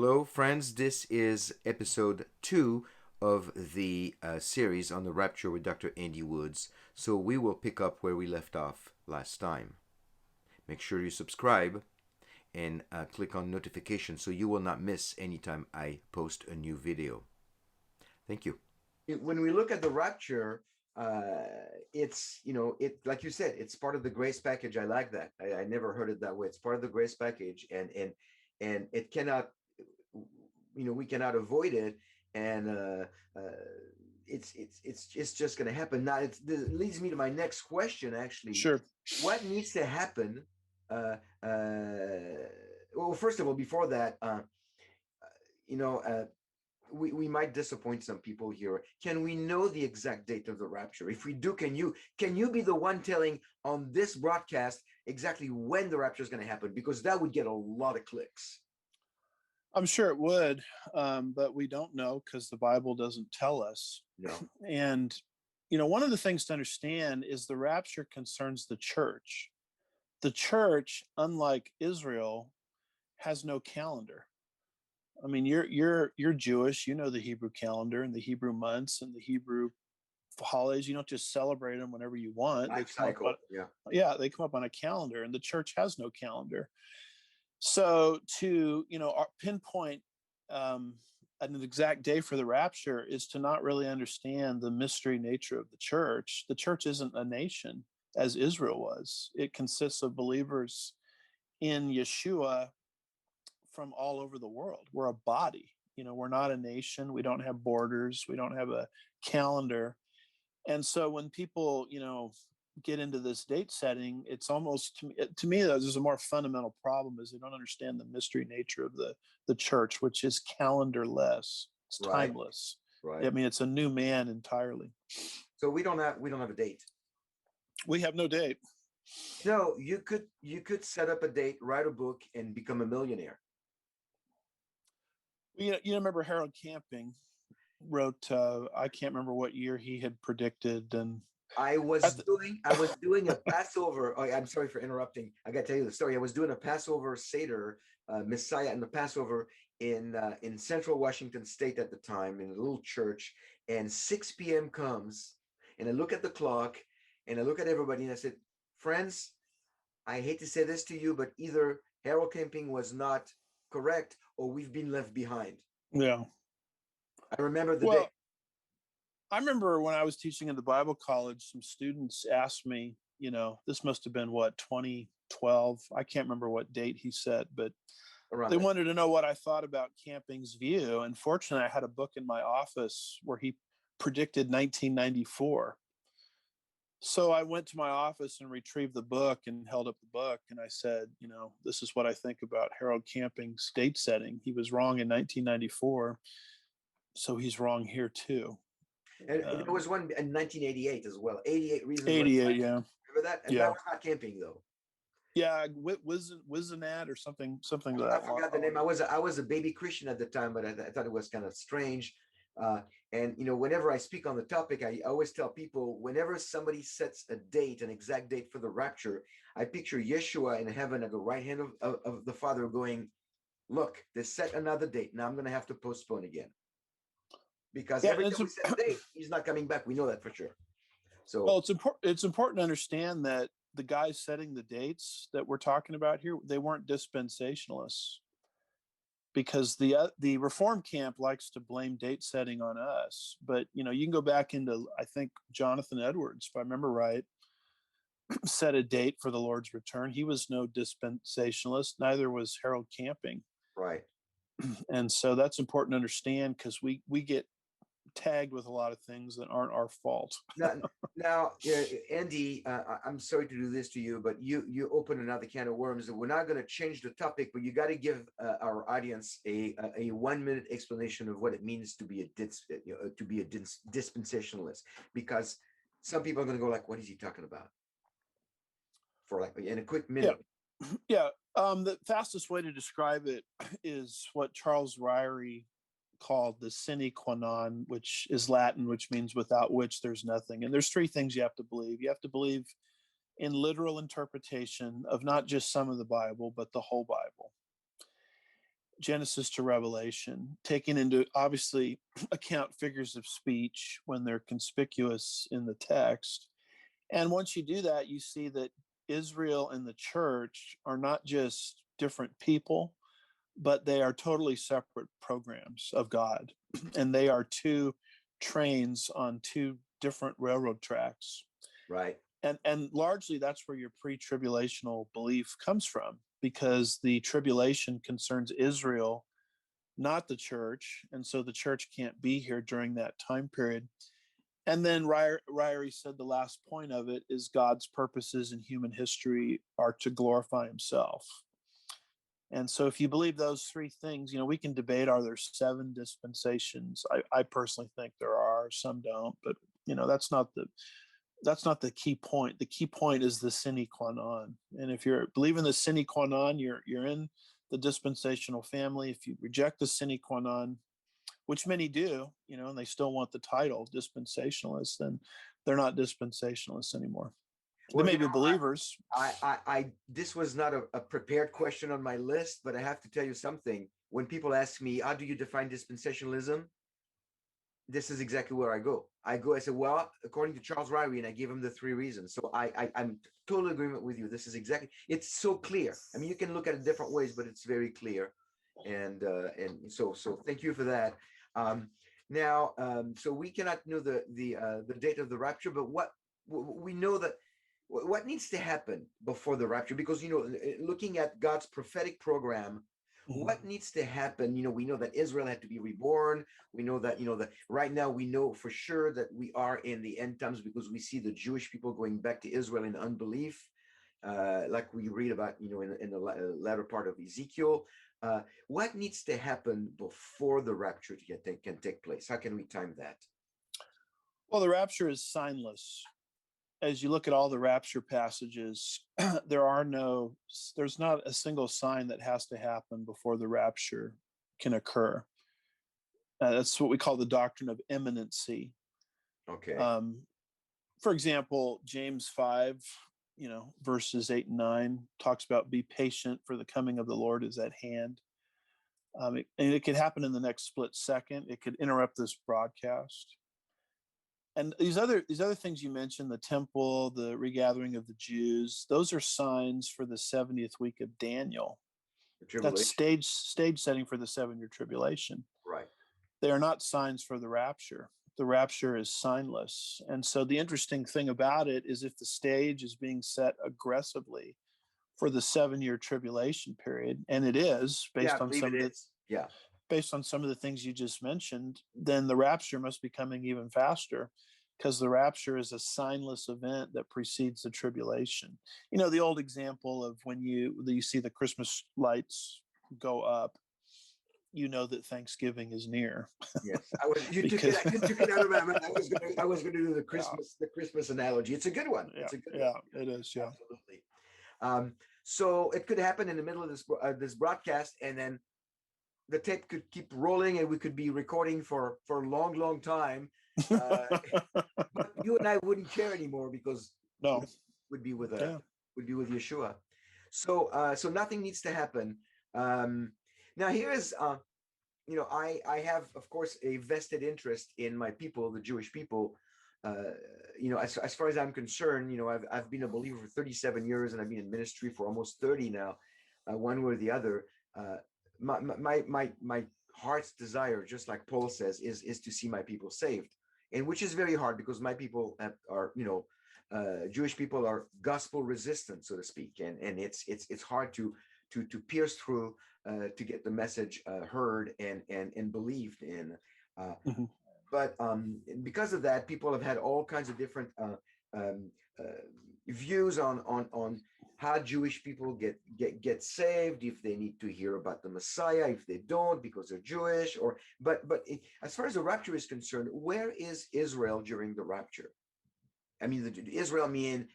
Hello, friends. This is episode 2 of the series on the Rapture with Dr. Andy Woods. So we will pick up where we left off last time. Make sure you subscribe and click on notifications so you will not miss anytime I post a new video. Thank you. When we look at the rapture, it's like you said, it's part of the grace package. I like that. I never heard it that way. It's part of the grace package, and it cannot, we cannot avoid it, and it's just going to happen. Now, it leads me to my next question. Actually, Sure. what needs to happen? Well, first of all, before that, we might disappoint some people here. Can we know the exact date of the rapture? If we do, can you be the one telling on this broadcast exactly when the rapture is going to happen? Because that would get a lot of clicks. I'm sure it would, but we don't know because the Bible doesn't tell us. No. And, one of the things to understand is the rapture concerns the church. The church, unlike Israel, has no calendar. I mean, you're Jewish, you know the Hebrew calendar and the Hebrew months and the Hebrew holidays. You don't just celebrate them whenever you want. Life cycle. They come up on a calendar, and the church has no calendar. So to pinpoint an exact day for the rapture is to not really understand the mystery nature of the church. The church isn't a nation as Israel was. It consists of believers in Yeshua from all over the world. We're a body. We're not a nation. We don't have borders. We don't have a calendar. And so when people, get into this date setting, it's almost, to me, there's a more fundamental problem is they don't understand the mystery nature of the church, which is calendarless. It's timeless. Right. I mean, it's a new man entirely. So we don't have a date. We have no date. No, you could set up a date, write a book, and become a millionaire. You remember Harold Camping wrote, I can't remember what year he had predicted, and I was doing a Passover. Oh, I'm sorry for interrupting. I got to tell you the story. I was doing a Passover Seder, Messiah and the Passover in Central Washington State at the time in a little church, and 6 p.m. comes, and I look at the clock, and I look at everybody, and I said, friends, I hate to say this to you, but either Harold Camping was not correct or we've been left behind. Yeah. I remember the day. I remember when I was teaching in the Bible college, some students asked me, this must have been 2012. I can't remember what date he said, but they wanted to know what I thought about Camping's view. And fortunately, I had a book in my office where he predicted 1994. So I went to my office and retrieved the book and held up the book. And I said, this is what I think about Harold Camping's date setting. He was wrong in 1994. So he's wrong here too. And there was one in 1988 as well. 88 reasons. 88, yeah. Remember that? And that was not Camping though. Yeah, Wizenad or something like that. I forgot the name. I was a baby Christian at the time, but I thought it was kind of strange. And whenever I speak on the topic, I always tell people whenever somebody sets a date, an exact date for the rapture, I picture Yeshua in heaven at the right hand of the Father going, look, they set another date. Now I'm going to have to postpone again. Because every time we set a date, he's not coming back. We know that for sure. So well, it's important to understand that the guys setting the dates that we're talking about here, they weren't dispensationalists. Because the Reform camp likes to blame date setting on us. But, you can go back into, I think, Jonathan Edwards, if I remember right, set a date for the Lord's return. He was no dispensationalist. Neither was Harold Camping. Right. And so that's important to understand because we get tagged with a lot of things that aren't our fault. now Andy, I'm sorry to do this to you, but you open another can of worms. We're not going to change the topic, but you got to give our audience a 1-minute explanation of what it means to be a dispensationalist, because some people are going to go like, what is he talking about? For like in a quick minute. Yeah. The fastest way to describe it is what Charles Ryrie called the sine qua non, which is Latin, which means without which there's nothing. And there's 3 things you have to believe. You have to believe in literal interpretation of not just some of the Bible, but the whole Bible. Genesis to Revelation, taking into obviously account figures of speech when they're conspicuous in the text. And once you do that, you see that Israel and the church are not just different people, but they are totally separate programs of God. And they are two trains on two different railroad tracks. Right. And largely that's where your pre-tribulational belief comes from, because the tribulation concerns Israel, not the church. And so the church can't be here during that time period. And then Ryrie said the last point of it is God's purposes in human history are to glorify himself. And so if you believe those three things, we can debate, are there 7 dispensations? I personally think there are, some don't, but that's not the key point. The key point is the sine qua non. And if you're believing the sine qua non, you're in the dispensational family. If you reject the sine qua non, which many do, and they still want the title dispensationalists, then they're not dispensationalists anymore. They may be believers. This was not a prepared question on my list, but I have to tell you something. When people ask me, how do you define dispensationalism? This is exactly where I go. I say, well, according to Charles Ryrie, and I give him the 3 reasons. So I'm totally agreement with you. This is exactly, it's so clear. I mean, you can look at it different ways, but it's very clear. And so thank you for that. Now, so we cannot know the date of the rapture, but what we know that what needs to happen before the rapture, because looking at God's prophetic program, what needs to happen? We know that Israel had to be reborn. We know that that right now we know for sure that we are in the end times, because we see the Jewish people going back to Israel in unbelief, like we read about in the latter part of Ezekiel. What needs to happen before the rapture can take place? How can we time that? Well, the rapture is signless. As you look at all the rapture passages, there's not a single sign that has to happen before the rapture can occur. That's what we call the doctrine of imminency. Okay. For example, James 5, verses 8 and 9 talks about be patient, for the coming of the Lord is at hand. And it could happen in the next split second. It could interrupt this broadcast. And these other things you mentioned, the temple, the regathering of the Jews, those are signs for the 70th week of Daniel. That's stage setting for the 7-year tribulation. Right. They are not signs for the rapture. The rapture is signless. And so the interesting thing about it is, if the stage is being set aggressively for the 7-year tribulation period, and it is based on some of the based on some of the things you just mentioned, then the rapture must be coming even faster, because the rapture is a signless event that precedes the tribulation. The old example of when you see the Christmas lights go up, that Thanksgiving is near. Yes, you took it out of my mouth. I was going to do the Christmas analogy. It's a good one. Yeah, it's a good one. It is. Yeah, absolutely. So it could happen in the middle of this broadcast, and then the tape could keep rolling, and we could be recording for a long, long time. But you and I wouldn't care anymore, because would be with Yeshua. So nothing needs to happen. Now here is I have, of course, a vested interest in my people, the Jewish people. As far as I'm concerned, I've been a believer for 37 years, and I've been in ministry for almost 30 now, one way or the other. My heart's desire, just like Paul says, is to see my people saved, and which is very hard, because my people are Jewish people are gospel resistant, so to speak, and it's hard to pierce through to get the message heard and believed in. But because of that, people have had all kinds of different views on how Jewish people get saved, if they need to hear about the Messiah, if they don't because they're Jewish, but as far as the rapture is concerned, where is Israel during the rapture? I mean, Israel meaning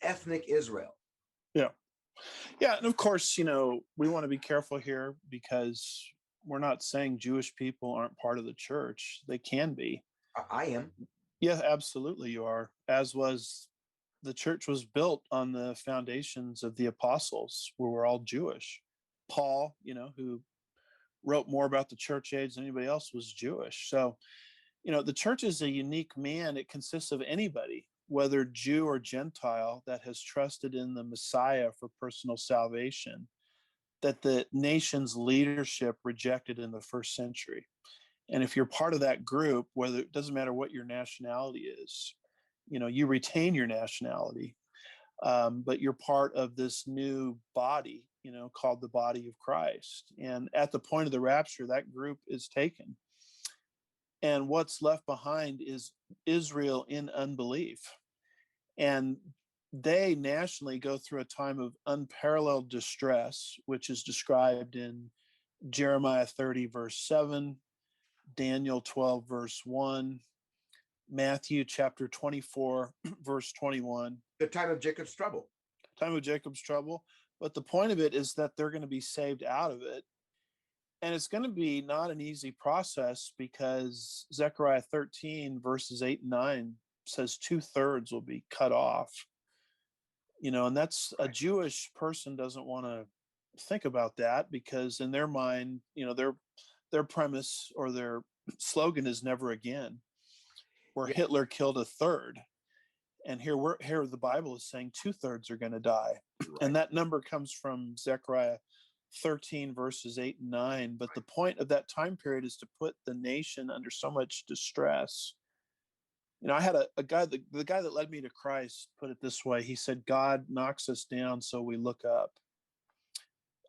ethnic Israel. Yeah, and of course, we want to be careful here, because we're not saying Jewish people aren't part of the church. They can be. I am. Yeah, absolutely, you are. As was the church was built on the foundations of the apostles, where we're all Jewish. Paul, who wrote more about the church age than anybody else, was Jewish. So, the church is a unique man. It consists of anybody, whether Jew or Gentile, that has trusted in the Messiah for personal salvation, that the nation's leadership rejected in the first century. And if you're part of that group, whether it doesn't matter what your nationality is, you retain your nationality, but you're part of this new body, called the body of Christ. And at the point of the rapture, that group is taken. And what's left behind is Israel in unbelief. And they nationally go through a time of unparalleled distress, which is described in Jeremiah 30, verse 7, Daniel 12, verse 1, Matthew chapter 24, verse 21. The time of Jacob's trouble. Time of Jacob's trouble. But the point of it is that they're going to be saved out of it. And it's going to be not an easy process, because Zechariah 13, verses 8 and 9 says 2/3 will be cut off. And that's a Jewish person doesn't want to think about that, because in their mind, their premise or their slogan is never again, where Hitler killed 1/3. And here the Bible is saying 2/3 are going to die. Right. And that number comes from Zechariah 13, verses 8 and 9. But the point of that time period is to put the nation under so much distress. I had a guy, the guy that led me to Christ put it this way. He said, God knocks us down so we look up.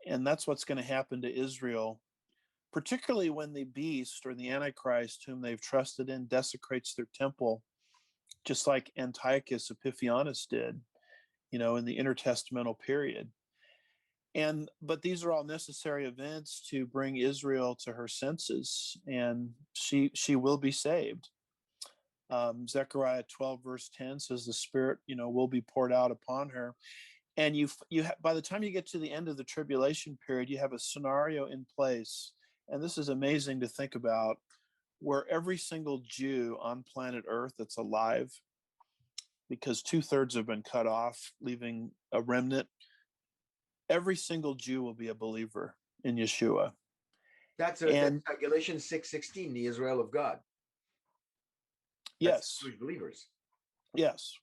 And that's what's going to happen to Israel, particularly when the beast or the Antichrist, whom they've trusted in, desecrates their temple, just like Antiochus Epiphanes did, in the intertestamental period. But these are all necessary events to bring Israel to her senses, and she will be saved. Zechariah 12, verse 10 says the Spirit, will be poured out upon her. And by the time you get to the end of the tribulation period, you have a scenario in place. And this is amazing to think about, where every single Jew on planet Earth that's alive, because 2/3 have been cut off, leaving a remnant, every single Jew will be a believer in Yeshua. That's Galatians 6:16, the Israel of God. Yes. Jewish believers. Yes.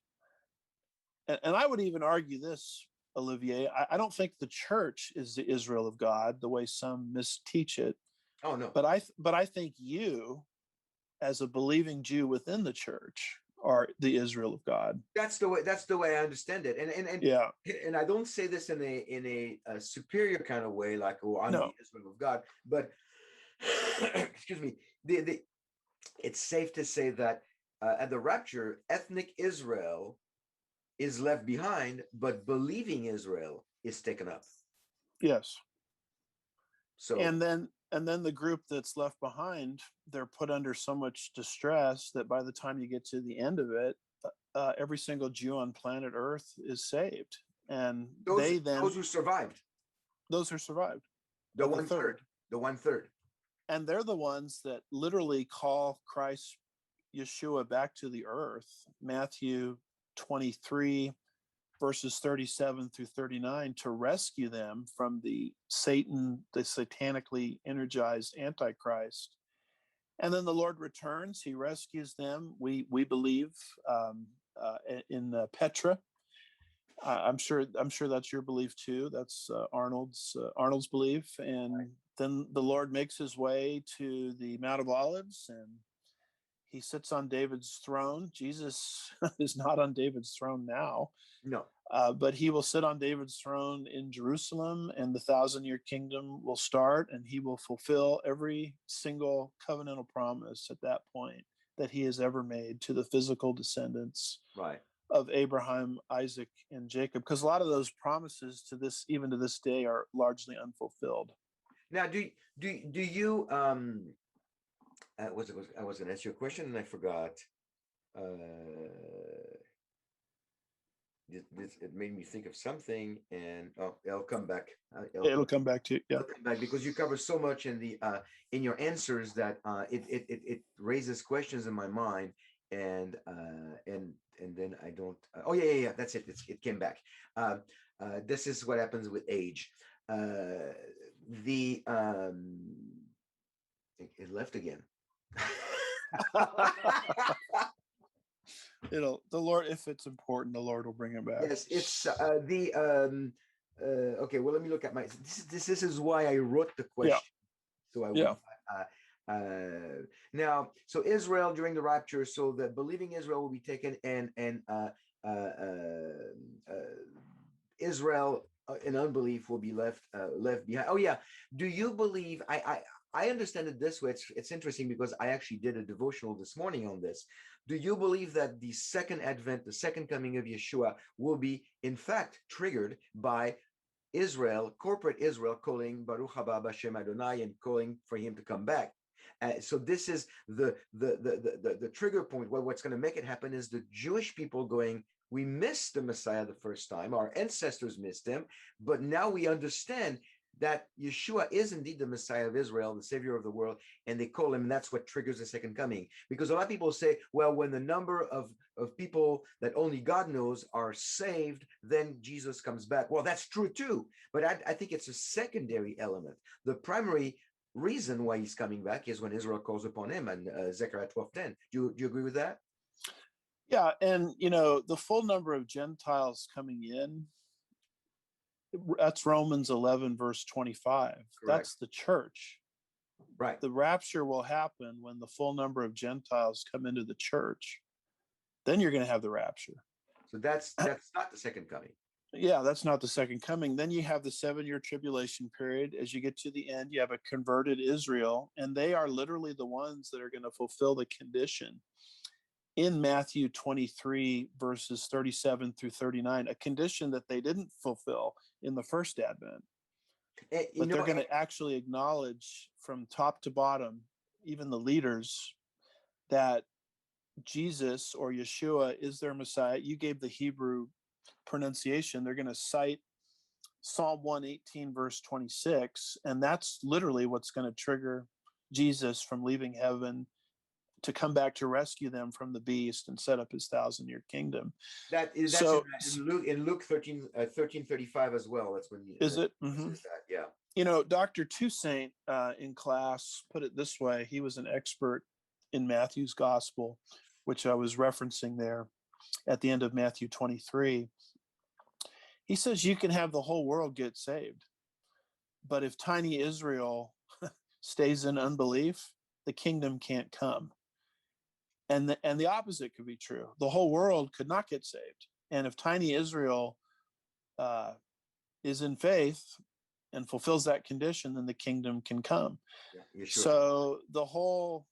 And I would even argue this, Olivier. I don't think the church is the Israel of God, the way some misteach it. Oh, no. But I think you, as a believing Jew within the church, are the Israel of God. That's the way I understand it. And yeah. And I don't say this in a superior kind of way, like, oh, I'm the Israel of God. But excuse me, it's safe to say that at the rapture, ethnic Israel is left behind, but believing Israel is taken up. Yes. So and then the group that's left behind, they're put under so much distress that by the time you get to the end of it, every single Jew on planet Earth is saved. And those who survived. The 1/3. The 1/3. And they're the ones that literally call Christ Yeshua back to the earth. Matthew 23, verses 37 through 39, to rescue them from the satanically energized Antichrist. And then the Lord returns. He rescues them. We believe in Petra. I'm sure that's your belief too. That's Arnold's belief. And then the Lord makes his way to the Mount of Olives, and he sits on David's throne. Jesus is not on David's throne now. No. But he will sit on David's throne in Jerusalem, and the 1,000-year kingdom will start, and he will fulfill every single covenantal promise at that point that he has ever made to the physical descendants of Abraham, Isaac, and Jacob. Because a lot of those promises even to this day, are largely unfulfilled. Now, do you I was going to answer your question and I forgot. It made me think of something, and it'll come back. It'll come back to you. Yeah, it'll come back, because you cover so much in your answers that it raises questions in my mind, and then I don't. Oh yeah, that's it. It came back. This is what happens with age. the it left again. The Lord, if it's important, the Lord will bring it back. Yes, it's the okay. Well, let me look at my. This is why I wrote the question. Yeah. So I Yeah. now, so Israel during the rapture. So the believing Israel will be taken, and Israel in unbelief will be left behind. Oh yeah. Do you believe? I understand it this way. It's interesting because I actually did a devotional this morning on this. Do you believe that the second advent, the second coming of Yeshua, will be in fact triggered by Israel, corporate Israel, calling Baruch haba b'Shem Adonai and calling for him to come back? So this is the trigger point. What's going to make it happen is the Jewish people going, we missed the Messiah the first time. Our ancestors missed him, but now we understand that Yeshua is indeed the Messiah of Israel, the Savior of the world, and they call him, and that's what triggers the second coming. Because a lot of people say, well, when the number of people that only God knows are saved, then Jesus comes back. Well, that's true too, but I think it's a secondary element. The primary reason why he's coming back is when Israel calls upon him, and Zechariah 12:10. Do you agree with that? Yeah, and the full number of Gentiles coming in, that's Romans 11 verse 25. Correct. That's the church. Right. The rapture will happen when the full number of Gentiles come into the church. Then you're going to have the rapture. So that's not the second coming. Yeah, that's not the second coming. Then you have the 7-year tribulation period. As you get to the end, you have a converted Israel, and they are literally the ones that are going to fulfill the condition in Matthew 23, verses 37 through 39, a condition that they didn't fulfill in the first advent. But they're going to actually acknowledge from top to bottom, even the leaders, that Jesus or Yeshua is their Messiah. You gave the Hebrew pronunciation. They're going to cite Psalm 118, verse 26, and that's literally what's going to trigger Jesus from leaving heaven to come back to rescue them from the beast and set up his 1,000-year kingdom. That's in Luke 13:35 as well. That's when is it? Mm-hmm. That, yeah. Dr. Toussaint in class put it this way. He was an expert in Matthew's gospel, which I was referencing there at the end of Matthew 23. He says you can have the whole world get saved, but if tiny Israel stays in unbelief, the kingdom can't come. And the opposite could be true. The whole world could not get saved. And if tiny Israel is in faith and fulfills that condition, then the kingdom can come. Yeah, sure. So the whole,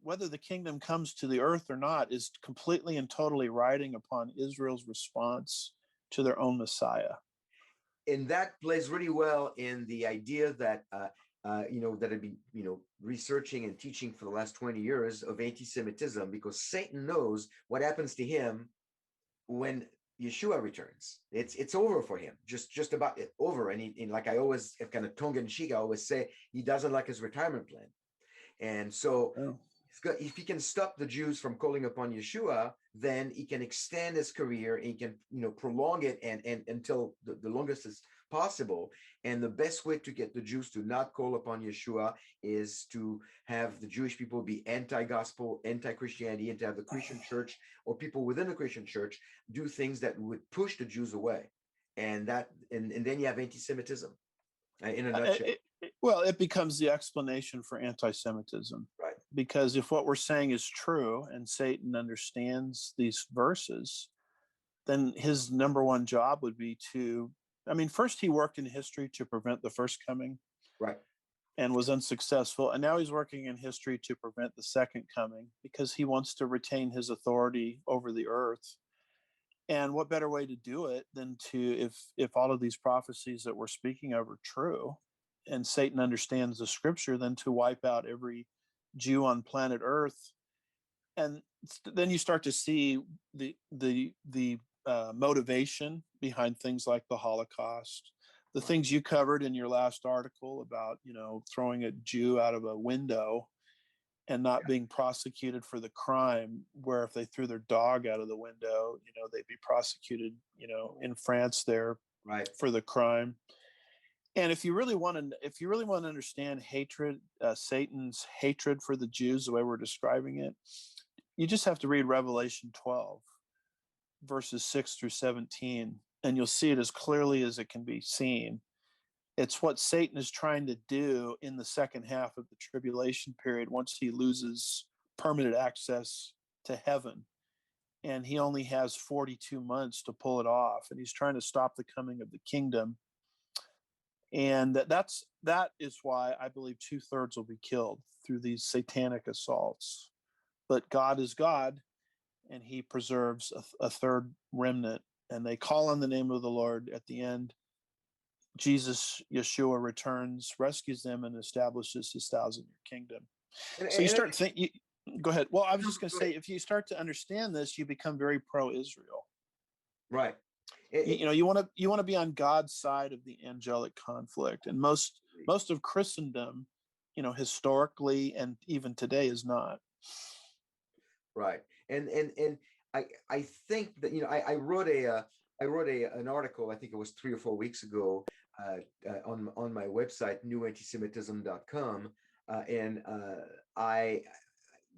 whether the kingdom comes to the earth or not, is completely and totally riding upon Israel's response to their own Messiah. And that plays really well in the idea that that I've been, researching and teaching for the last 20 years of anti-Semitism, because Satan knows what happens to him when Yeshua returns. It's over for him, just about over. And he, like I always, kind of tongue in cheek, I always say he doesn't like his retirement plan. And so if he can stop the Jews from calling upon Yeshua, then he can extend his career and he can, prolong it and until the longest is possible. And the best way to get the Jews to not call upon Yeshua is to have the Jewish people be anti-gospel, anti-Christianity, and to have the Christian church or people within the Christian church do things that would push the Jews away. And then you have anti-Semitism in a nutshell. It becomes the explanation for anti-Semitism. Right. Because if what we're saying is true and Satan understands these verses, then his number one job would be first he worked in history to prevent the first coming. Right. And was unsuccessful. And now he's working in history to prevent the second coming because he wants to retain his authority over the earth. And what better way to do it than to, if all of these prophecies that we're speaking of are true, and Satan understands the scripture, than to wipe out every Jew on planet Earth. And then you start to see the motivation behind things like the Holocaust, the things you covered in your last article about, throwing a Jew out of a window and not being prosecuted for the crime, where if they threw their dog out of the window, they'd be prosecuted, in France there for the crime. And if you really want to understand hatred, Satan's hatred for the Jews, the way we're describing it, you just have to read Revelation 12, verses 6 through 17, and you'll see it as clearly as it can be seen. It's what Satan is trying to do in the second half of the tribulation period once he loses permanent access to heaven. And he only has 42 months to pull it off. And he's trying to stop the coming of the kingdom. And that is why I believe 2/3 will be killed through these satanic assaults. But God is God, and he preserves a third remnant. And they call on the name of the Lord at the end. Jesus, Yeshua, returns, rescues them, and establishes his 1,000-year kingdom. So you start thinking. Go ahead. Well, I was just going to say, if you start to understand this, you become very pro-Israel. Right. You want to be on God's side of the angelic conflict, and most of Christendom, historically and even today, is not. Right. And I think that I wrote an article, I think it was 3 or 4 weeks ago, on my website newantisemitism.com, and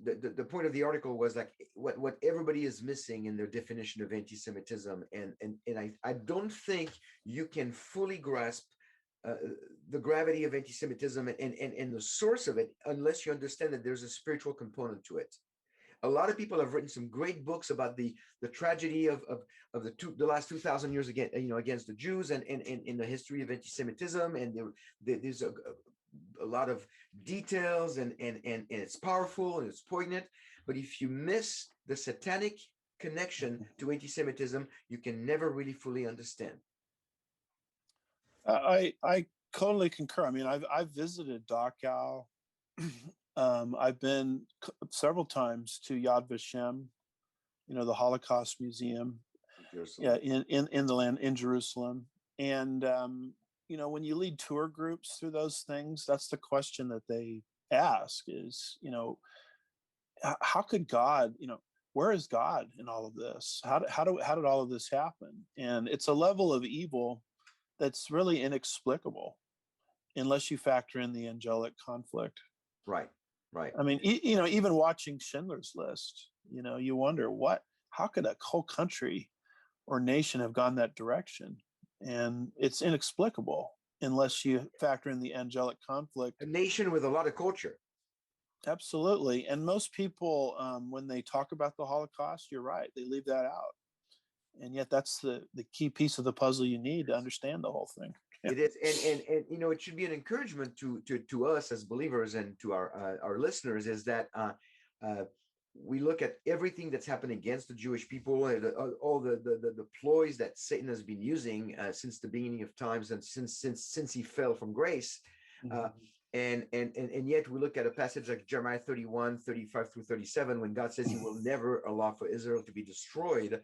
the point of the article was like what everybody is missing in their definition of anti-Semitism, and I don't think you can fully grasp the gravity of anti-Semitism and the source of it unless you understand that there's a spiritual component to it. A lot of people have written some great books about the tragedy of the last 2,000 years against the Jews and in the history of anti-Semitism, and there's a lot of details, and it's powerful and it's poignant. But if you miss the satanic connection to anti-Semitism, you can never really fully understand. I totally concur. I mean, I've visited Dachau. I've been several times to Yad Vashem, the Holocaust Museum, in the land in Jerusalem. And when you lead tour groups through those things, that's the question that they ask is, how could God, where is God in all of this? How did all of this happen? And it's a level of evil that's really inexplicable unless you factor in the angelic conflict. Right. I mean, even watching Schindler's List, you wonder how could a whole country or nation have gone that direction? And it's inexplicable unless you factor in the angelic conflict. A nation with a lot of culture. Absolutely. And most people, when they talk about the Holocaust, you're right, they leave that out. And yet that's the key piece of the puzzle you need to understand the whole thing. It is, and it should be an encouragement to us as believers and to our listeners, is that we look at everything that's happened against the Jewish people, and all the ploys that Satan has been using since the beginning of times, and since he fell from grace. And yet we look at a passage like Jeremiah 31, 35 through 37, when God says he will never allow for Israel to be destroyed.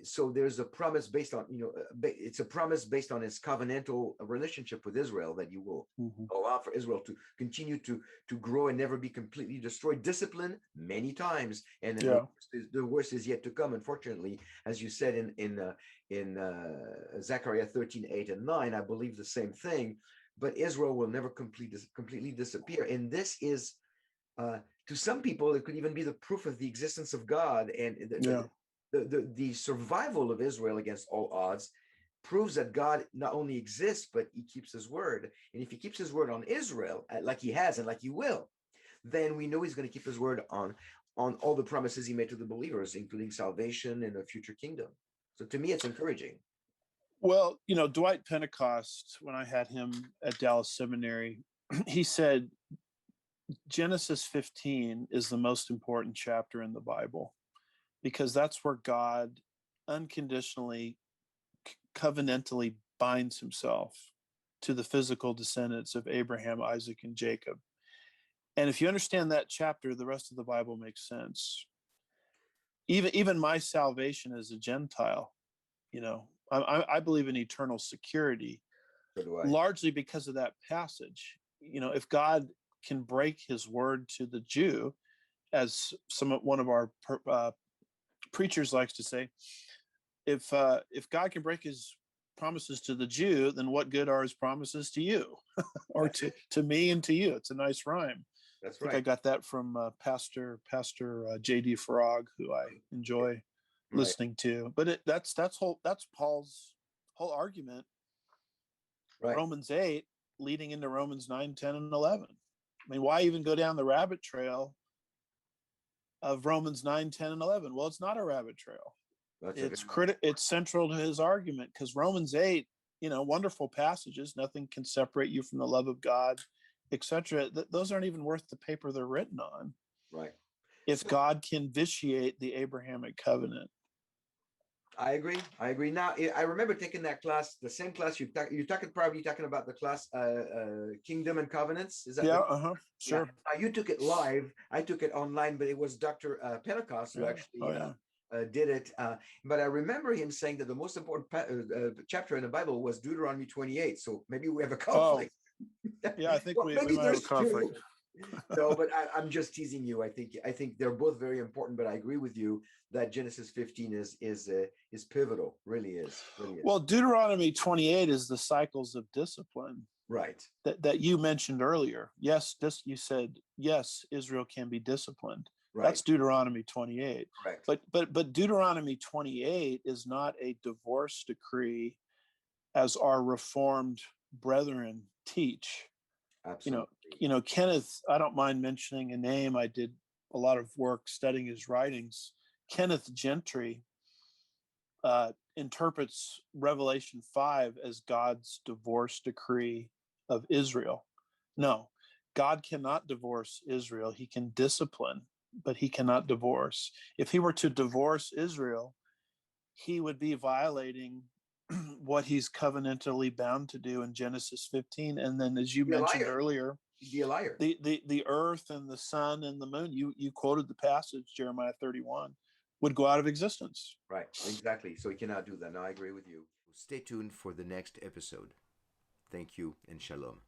So there's a promise based on, it's a promise based on his covenantal relationship with Israel, that you will allow for Israel to continue to grow and never be completely destroyed. Discipline many times, and the worst is yet to come, unfortunately, as you said in Zechariah 13, 8 and 9. I believe the same thing, but Israel will never completely disappear. And this is, to some people, it could even be the proof of the existence of God, and the survival of Israel against all odds proves that God not only exists, but he keeps his word. And if he keeps his word on Israel, like he has and like he will, then we know he's going to keep his word on all the promises he made to the believers, including salvation and a future kingdom. So to me, it's encouraging. Well, Dwight Pentecost, when I had him at Dallas Seminary, he said Genesis 15 is the most important chapter in the Bible, because that's where God unconditionally, covenantally binds himself to the physical descendants of Abraham, Isaac, and Jacob. And if you understand that chapter, the rest of the Bible makes sense. Even my salvation as a Gentile, I believe in eternal security, largely because of that passage. If God can break his word to the Jew, as one of our preachers likes to say, if God can break his promises to the Jew, then what good are his promises to you or to me and to you? It's a nice rhyme. That's I think right. I got that from Pastor J.D. Farag, who I enjoy listening to. But that's Paul's whole argument. Right. Romans 8 leading into Romans 9, 10, and 11. I mean, why even go down the rabbit trail of Romans 9, 10, and 11? Well, it's not a rabbit trail. It's central to his argument, because Romans 8, wonderful passages, nothing can separate you from the love of God, etc. Those aren't even worth the paper they're written on. Right. If God can vitiate the Abrahamic covenant. I agree. Now, I remember taking that class, the same class you're probably talking about the class, Kingdom and Covenants. Is that? Yeah. Sure. Yeah. Now, you took it live. I took it online, but it was Dr. Pentecost who actually did it. But I remember him saying that the most important chapter in the Bible was Deuteronomy 28. So maybe we have a conflict. Yeah, I think we might have a conflict. No, but I'm just teasing you. I think they're both very important, but I agree with you that Genesis 15 is pivotal. Really is. Well, Deuteronomy 28 is the cycles of discipline. Right. That you mentioned earlier. Yes, you said yes, Israel can be disciplined. Right. That's Deuteronomy 28. Correct. But Deuteronomy 28 is not a divorce decree, as our Reformed brethren teach. Absolutely. Kenneth, I don't mind mentioning a name. I did a lot of work studying his writings. Kenneth Gentry interprets Revelation 5 as God's divorce decree of Israel. No, God cannot divorce Israel. He can discipline, but he cannot divorce. If he were to divorce Israel, he would be violating what he's covenantally bound to do in Genesis 15. And then, as you mentioned earlier, be a liar. The earth and the sun and the moon, you quoted the passage, Jeremiah 31, would go out of existence. Right, exactly. So he cannot do that. No, I agree with you. Stay tuned for the next episode. Thank you and shalom.